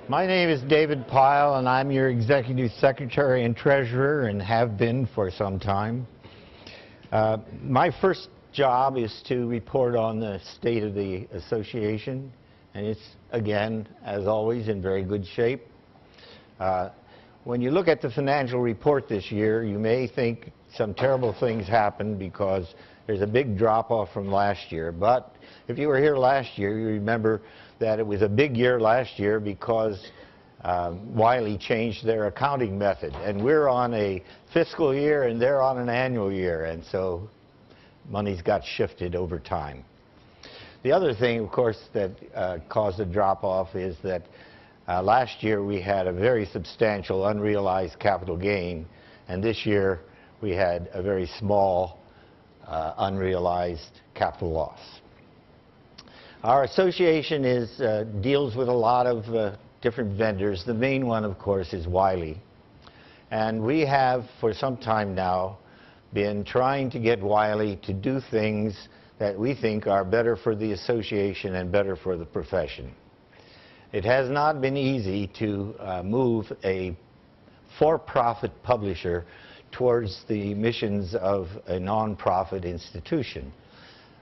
My name is David Pyle, and I'm your Executive Secretary and Treasurer, and have been for some time. My first job is to report on the state of the association, and it's, again, as always, in very good shape. When you look at the financial report this year, you may think some terrible things happened because there's a big drop-off from last year. But if you were here last year, you remember that it was a big year last year because Wiley changed their accounting method. And we're on a fiscal year and they're on an annual year. And so money's got shifted over time. The other thing, of course, that caused a drop-off is that last year we had a very substantial unrealized capital gain. And this year we had a very small unrealized capital loss. Our association deals with a lot of different vendors. The main one, of course, is Wiley. And we have, for some time now, been trying to get Wiley to do things that we think are better for the association and better for the profession. It has not been easy to move a for-profit publisher towards the missions of a non-profit institution.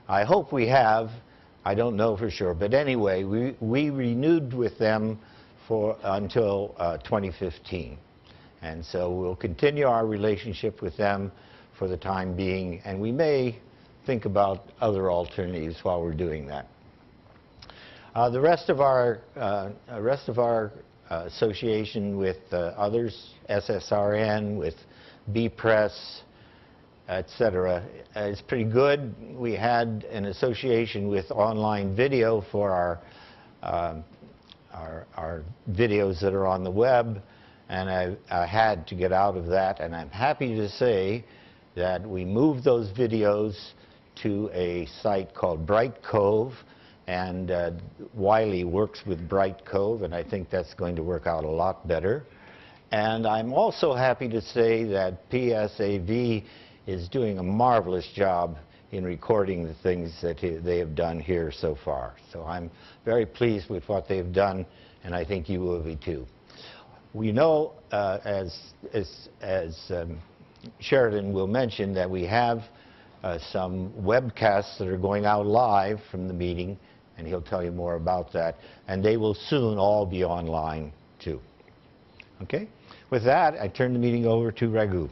I hope we have. I don't know for sure, but anyway, we renewed with them until 2015. And so we'll continue our relationship with them for the time being, and we may think about other alternatives while we're doing that. The rest of our association with others, SSRN, with B-Press, etc., is pretty good. We had an association with online video for our videos that are on the web, and I had to get out of that, and I'm happy to say that we moved those videos to a site called Bright Cove, and Wiley works with Bright Cove, and I think that's going to work out a lot better. And I'm also happy to say that PSAV is doing a marvelous job in recording the things that they have done here so far. So I'm very pleased with what they've done, and I think you will be too. We know, as Sheridan will mention, that we have some webcasts that are going out live from the meeting, and he'll tell you more about that. And they will soon all be online too. Okay? With that, I turn the meeting over to Raghu.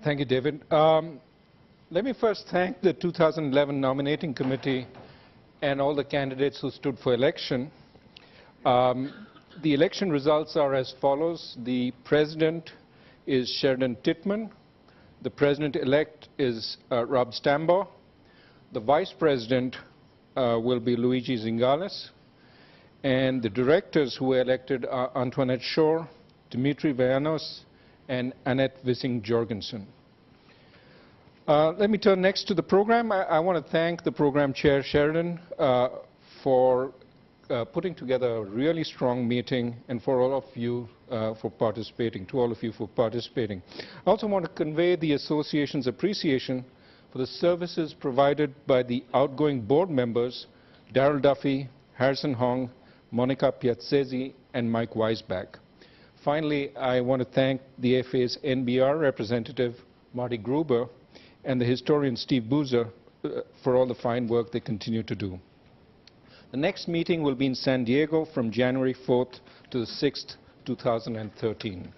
Thank you, David. Let me first thank the 2011 nominating committee and all the candidates who stood for election. The election results are as follows. The president is Sheridan Titman. The president-elect is Rob Stambaugh. The vice president will be Luigi Zingales. And the directors who were elected are Antoinette Shore, Dimitri Vayanos, and Annette Wissing-Jorgensen. Let me turn next to the program. I want to thank the program chair, Sheridan, for putting together a really strong meeting, and for all of you for participating, to all of you for participating. I also want to convey the association's appreciation for the services provided by the outgoing board members, Darrell Duffy, Harrison Hong, Monica Piazzesi, and Mike Weisbach. Finally, I want to thank the AFA's NBR representative, Marty Gruber, and the historian, Steve Boozer, for all the fine work they continue to do. The next meeting will be in San Diego from January 4th to the 6th, 2013.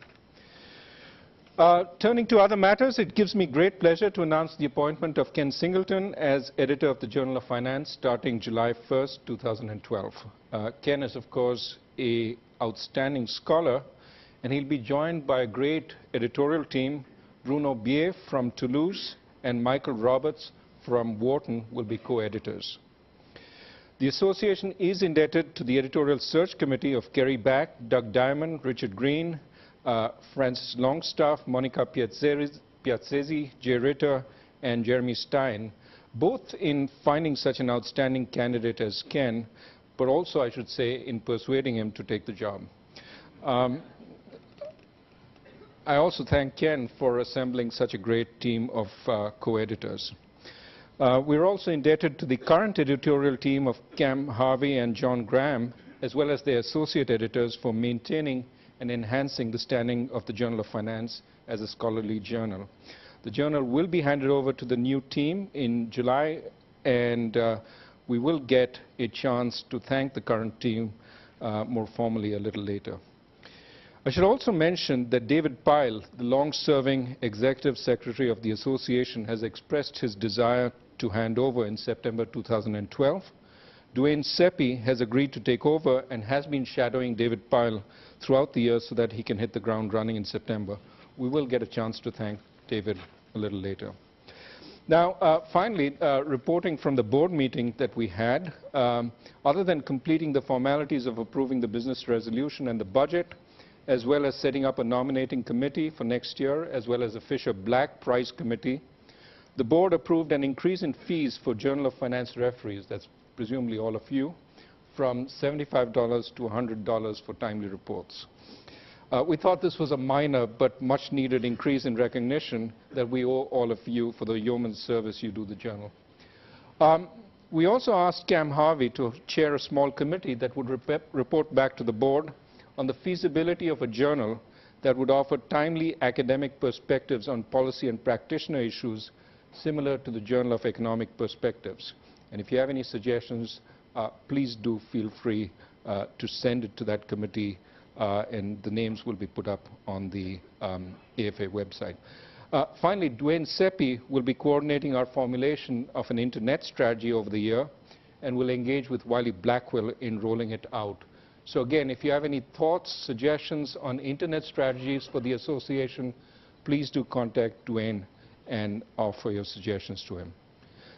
Turning to other matters, it gives me great pleasure to announce the appointment of Ken Singleton as editor of the Journal of Finance starting July 1st, 2012. Ken is, of course, an outstanding scholar, and he'll be joined by a great editorial team. Bruno Bier from Toulouse and Michael Roberts from Wharton will be co-editors. The association is indebted to the editorial search committee of Kerry Back, Doug Diamond, Richard Green, Francis Longstaff, Monica Piazzesi, Jay Ritter, and Jeremy Stein, both in finding such an outstanding candidate as Ken, but also, I should say, in persuading him to take the job. I also thank Ken for assembling such a great team of co-editors. We're also indebted to the current editorial team of Cam Harvey and John Graham, as well as their associate editors, for maintaining and enhancing the standing of the Journal of Finance as a scholarly journal. The journal will be handed over to the new team in July, and we will get a chance to thank the current team more formally a little later. I should also mention that David Pyle, the long-serving executive secretary of the association, has expressed his desire to hand over in September 2012. Duane Seppi has agreed to take over and has been shadowing David Pyle throughout the year so that he can hit the ground running in September. We will get a chance to thank David a little later. Now, finally, reporting from the board meeting that we had, other than completing the formalities of approving the business resolution and the budget, as well as setting up a nominating committee for next year, as well as a Fisher Black Prize committee, the board approved an increase in fees for Journal of Finance referees, that's presumably all of you, from $75 to $100 for timely reports. We thought this was a minor but much needed increase in recognition that we owe all of you for the yeoman's service you do the journal. We also asked Cam Harvey to chair a small committee that would report back to the board on the feasibility of a journal that would offer timely academic perspectives on policy and practitioner issues similar to the Journal of Economic Perspectives. And if you have any suggestions, please do feel free to send it to that committee, and the names will be put up on the AFA website. Finally, Duane Seppi will be coordinating our formulation of an internet strategy over the year and will engage with Wiley Blackwell in rolling it out. So again, if you have any thoughts, suggestions on internet strategies for the association, please do contact Duane and offer your suggestions to him.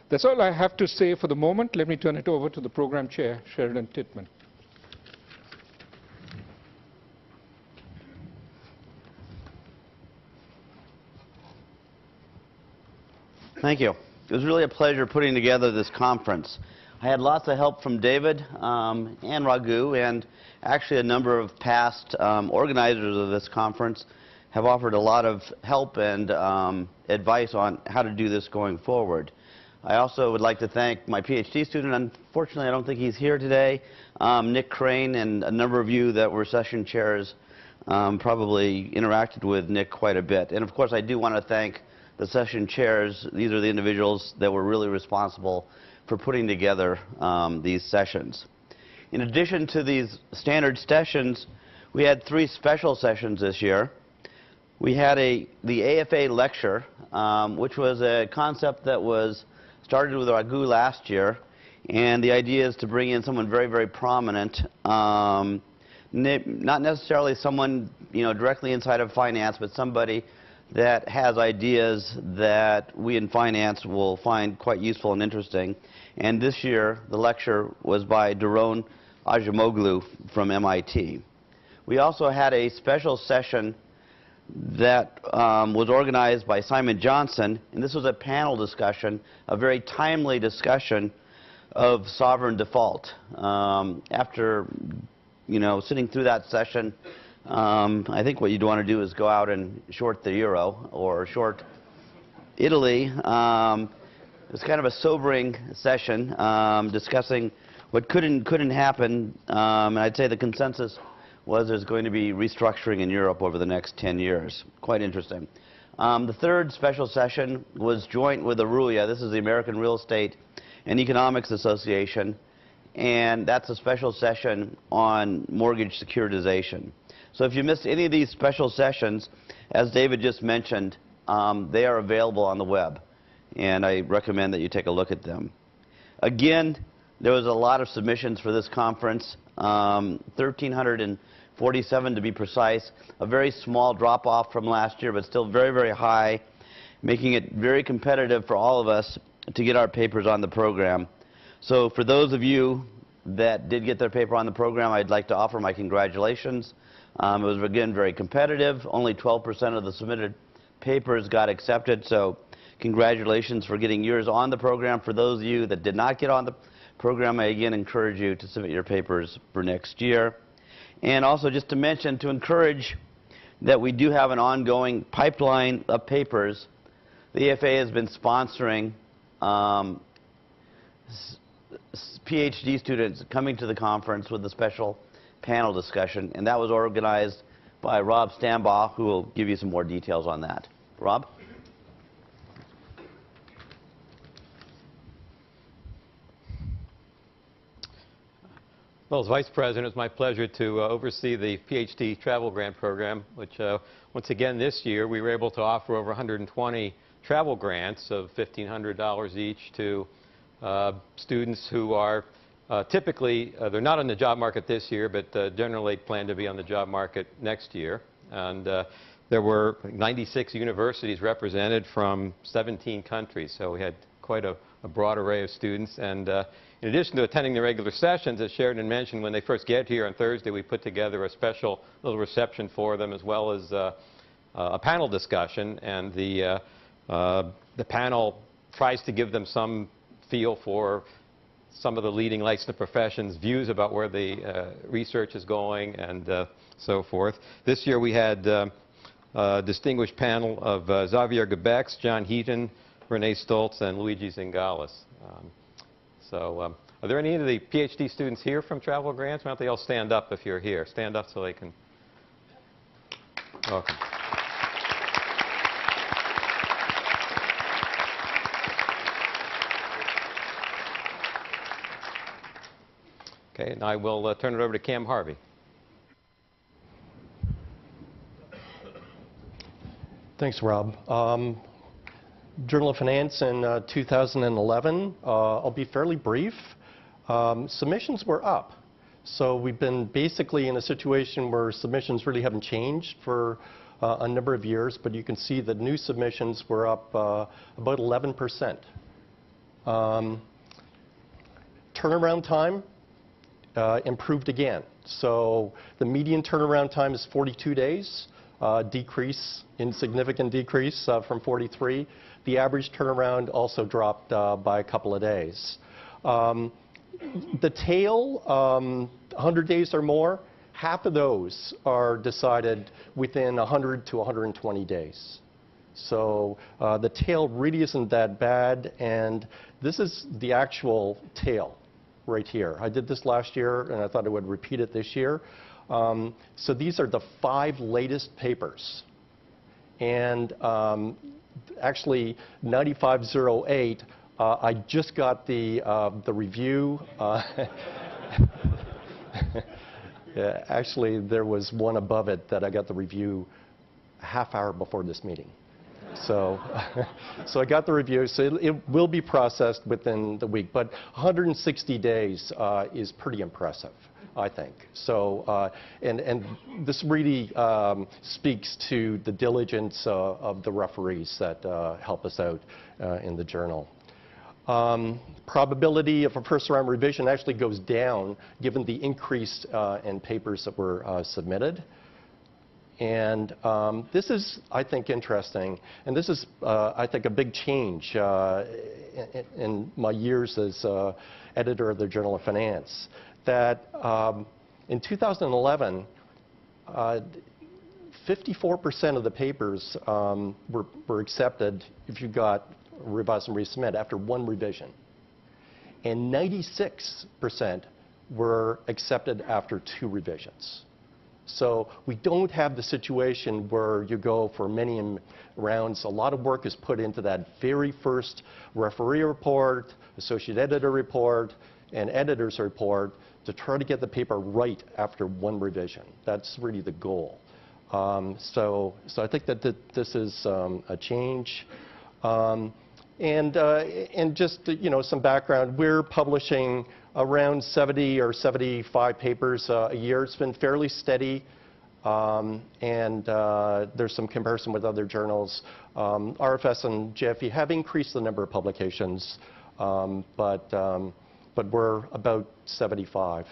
That's all I have to say for the moment. Let me turn it over to the program chair, Sheridan Titman. Thank you. It was really a pleasure putting together this conference. I had lots of help from David and Raghu, and actually a number of past organizers of this conference have offered a lot of help and advice on how to do this going forward. I also would like to thank my PhD student. Unfortunately, I don't think he's here today. Nick Crane, and a number of you that were session chairs probably interacted with Nick quite a bit. And of course, I do want to thank the session chairs. These are the individuals that were really responsible for putting together these sessions. In addition to these standard sessions, we had 3 special sessions this year. We had the AFA lecture, which was a concept that was started with Raghu last year, and the idea is to bring in someone very, very prominent, not necessarily someone directly inside of finance, but somebody that has ideas that we in finance will find quite useful and interesting. And this year, the lecture was by Daron Ajamoglu from MIT. We also had a special session that was organized by Simon Johnson, and this was a panel discussion, a very timely discussion of sovereign default. After sitting through that session, I think what you'd want to do is go out and short the euro or short Italy. It was kind of a sobering session discussing what could and couldn't happen, and I'd say the consensus was there's going to be restructuring in Europe over the next 10 years. Quite interesting. The third special session was joint with ARUIA. This is the American Real Estate and Economics Association, and that's a special session on mortgage securitization. So if you missed any of these special sessions, as David just mentioned, they are available on the web, and I recommend that you take a look at them. Again, there was a lot of submissions for this conference, 1,347 to be precise, a very small drop-off from last year, but still very, very high, making it very competitive for all of us to get our papers on the program. So for those of you that did get their paper on the program, I'd like to offer my congratulations. It was, again, very competitive. Only 12% of the submitted papers got accepted, so congratulations for getting yours on the program. For those of you that did not get on the program, I again encourage you to submit your papers for next year. And also just to mention, to encourage that we do have an ongoing pipeline of papers. The AFA has been sponsoring PhD students coming to the conference with a special panel discussion, and that was organized by Rob Stambaugh, who will give you some more details on that. Rob? Well, as Vice President, it's my pleasure to oversee the PhD travel grant program, which once again this year we were able to offer over 120 travel grants of $1,500 each to students who are typically, they're not on the job market this year, but generally plan to be on the job market next year. And there were 96 universities represented from 17 countries, so we had quite a broad array of students. And in addition to attending the regular sessions, as Sheridan mentioned, when they first get here on Thursday, we put together a special little reception for them, as well as a panel discussion. And the panel tries to give them some feel for some of the leading licensed professions' views about where the research is going and so forth. This year we had a distinguished panel of Xavier Gebex, John Heaton, Renee Stoltz, and Luigi Zingalis. Are there any of the PhD students here from travel grants? Why don't they all stand up if you're here? Stand up so they can. Welcome. Okay, and I will turn it over to Cam Harvey. Thanks, Rob. Journal of Finance in 2011, I'll be fairly brief. Submissions were up. So we've been basically in a situation where submissions really haven't changed for a number of years, but you can see that new submissions were up about 11%. Turnaround time improved again. So the median turnaround time is 42 days. Insignificant decrease from 43. The average turnaround also dropped by a couple of days. The tail, 100 days or more, half of those are decided within 100 to 120 days. So the tail really isn't that bad, and this is the actual tail right here. I did this last year, and I thought I would repeat it this year. So these are the 5 latest papers. And actually, 9508, I just got the review. Yeah, actually, there was one above it that I got the review a half hour before this meeting. So, so I got the review. So it will be processed within the week. But 160 days is pretty impressive, I think. So, and this really speaks to the diligence of the referees that help us out in the journal. Probability of a first round revision actually goes down given the increase in papers that were submitted. And this is, I think, interesting. And this is, I think, a big change in my years as editor of the Journal of Finance. That in 2011, 54% of the papers were accepted if you got revise and resubmit after 1 revision. And 96% were accepted after 2 revisions. So we don't have the situation where you go for many rounds. A lot of work is put into that very first referee report, associate editor report, and editor's report to try to get the paper right after 1 revision. That's really the goal. So I think that this is a change. And just some background, we're publishing around 70 or 75 papers a year. It's been fairly steady, and there's some comparison with other journals. RFS and JFE have increased the number of publications, but we're about 75.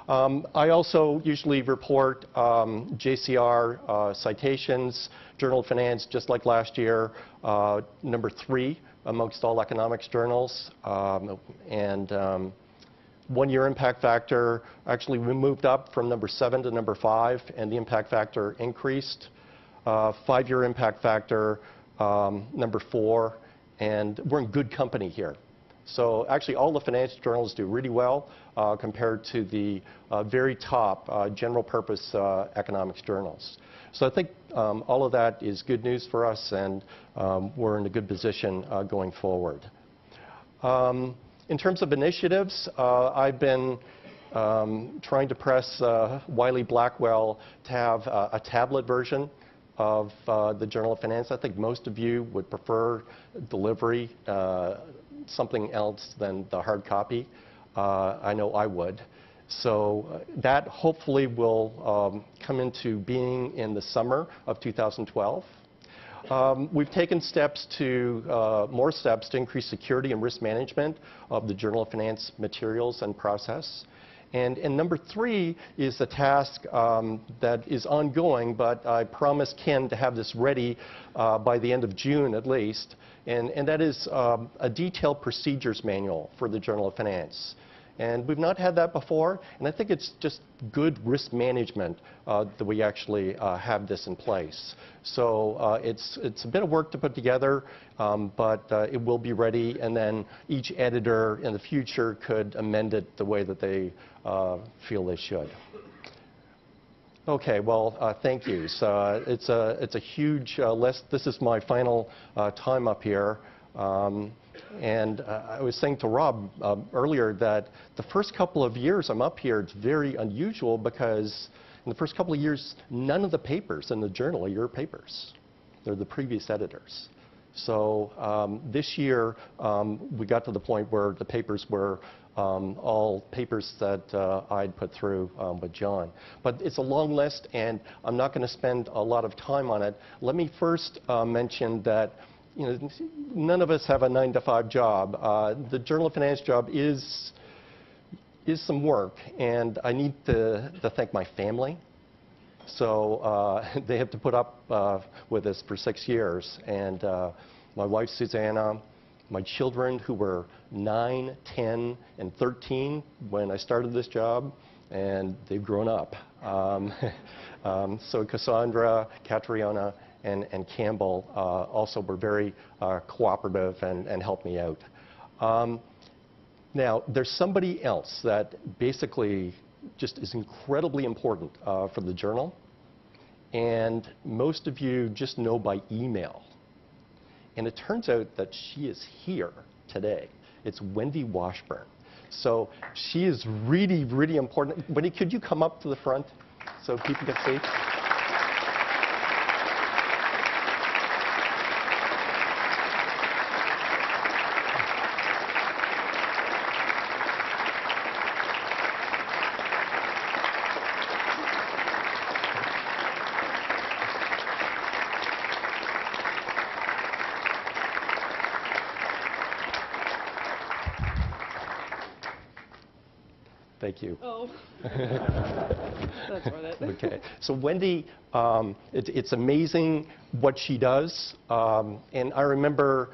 I also usually report JCR citations, Journal of Finance, just like last year, number 3 amongst all economics journals. And 1-year impact factor, actually we moved up from number 7 to number 5, and the impact factor increased. 5-year impact factor, number 4, and we're in good company here. So actually all the financial journals do really well compared to the very top general purpose economics journals. So I think all of that is good news for us, and we're in a good position going forward. In terms of initiatives, I've been trying to press Wiley Blackwell to have a tablet version of the Journal of Finance. I think most of you would prefer delivery, something else than the hard copy. I know I would. So that hopefully will come into being in the summer of 2012. We've taken more steps to increase security and risk management of the Journal of Finance materials and process. And number 3 is a task that is ongoing, but I promised Ken to have this ready by the end of June at least, and that is a detailed procedures manual for the Journal of Finance. And we've not had that before, and I think it's just good risk management that we actually have this in place. So it's a bit of work to put together, but it will be ready, and then each editor in the future could amend it the way that they feel they should. Okay, well, thank you. So it's a huge list. This is my final time up here. And I was saying to Rob earlier that the first couple of years I'm up here, it's very unusual because in the first couple of years, none of the papers in the journal are your papers. They're the previous editors. So this year, we got to the point where the papers were all papers that I'd put through with John. But it's a long list, and I'm not going to spend a lot of time on it. Let me first mention that none of us have a 9-to-5 job. The Journal of Finance job is some work, and I need to thank my family. So they have to put up with this for 6 years. And my wife, Susanna, my children, who were 9, 10, and 13 when I started this job, and they've grown up. So Cassandra, Catriona, and Campbell also were very cooperative and helped me out. Now, there's somebody else that basically just is incredibly important for the journal, and most of you just know by email. And it turns out that she is here today. It's Wendy Washburn. So she is really, really important. Wendy, could you come up to the front so people can see? Thank you. Oh. That's worth it. Okay. So Wendy, it's amazing what she does. And I remember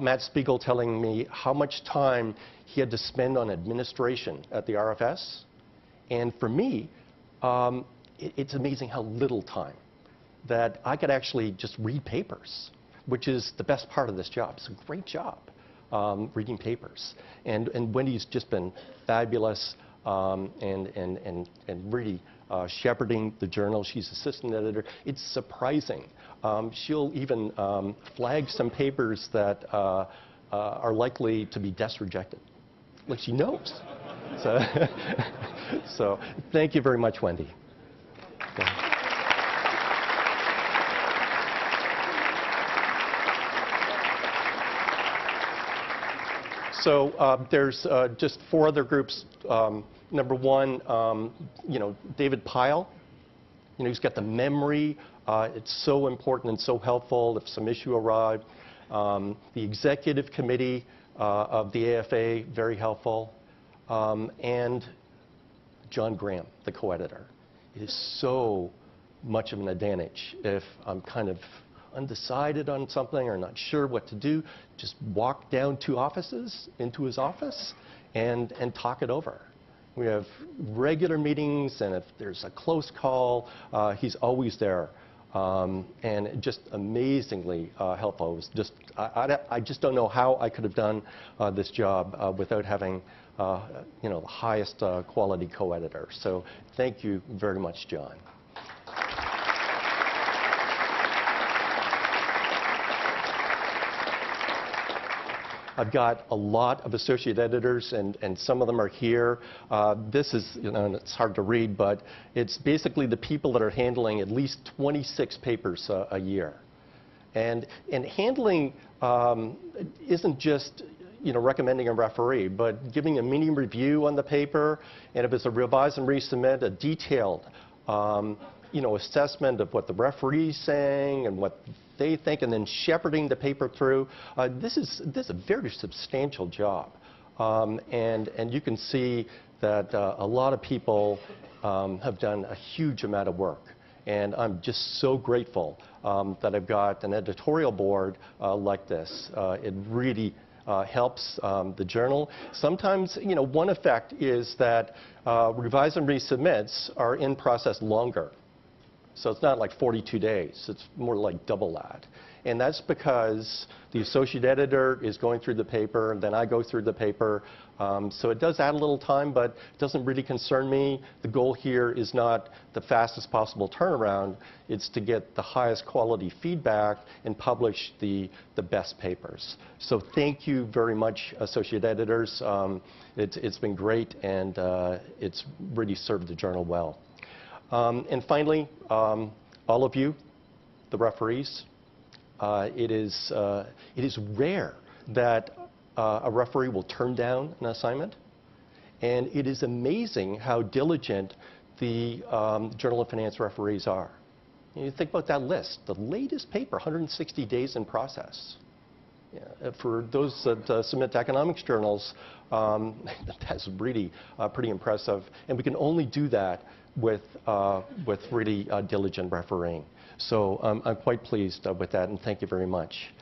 Matt Spiegel telling me how much time he had to spend on administration at the RFS. And for me, it's amazing how little time that I could actually just read papers, which is the best part of this job. It's a great job, reading papers. And Wendy's just been fabulous. And really shepherding the journal. She's assistant editor. It's surprising. She'll even flag some papers that are likely to be desk rejected. Like she knows. So thank you very much, Wendy. So there's just 4 other groups. Number 1, David Pyle. He's got the memory. It's so important and so helpful if some issue arrived. The executive committee of the AFA, very helpful. And John Graham, the co-editor. It is so much of an advantage if I'm kind of undecided on something or not sure what to do, just walk down 2 offices into his office and talk it over. We have regular meetings, and if there's a close call, he's always there. And just amazingly helpful. It was just, I just don't know how I could have done this job without having the highest quality co-editor. So thank you very much, John. I've got a lot of associate editors, and some of them are here. This is, and it's hard to read, but it's basically the people that are handling at least 26 papers a year. And handling isn't just recommending a referee, but giving a mini review on the paper, and if it's a revise and resubmit, a detailed assessment of what the referee's saying and what they think, and then shepherding the paper through. This is a very substantial job, and you can see that a lot of people have done a huge amount of work, and I'm just so grateful that I've got an editorial board like this. It really helps the journal. Sometimes, one effect is that revise and resubmits are in process longer. So it's not like 42 days. It's more like double that. And that's because the associate editor is going through the paper, and then I go through the paper. So it does add a little time, but it doesn't really concern me. The goal here is not the fastest possible turnaround. It's to get the highest quality feedback and publish the best papers. So thank you very much, associate editors. It's been great, and it's really served the journal well. And finally, all of you, the referees, it is rare that a referee will turn down an assignment, and it is amazing how diligent the Journal of Finance referees are. You think about that list, the latest paper, 160 days in process. Yeah, for those that submit to economics journals, that's really pretty impressive, and we can only do that with really diligent refereeing. So I'm quite pleased with that, and thank you very much.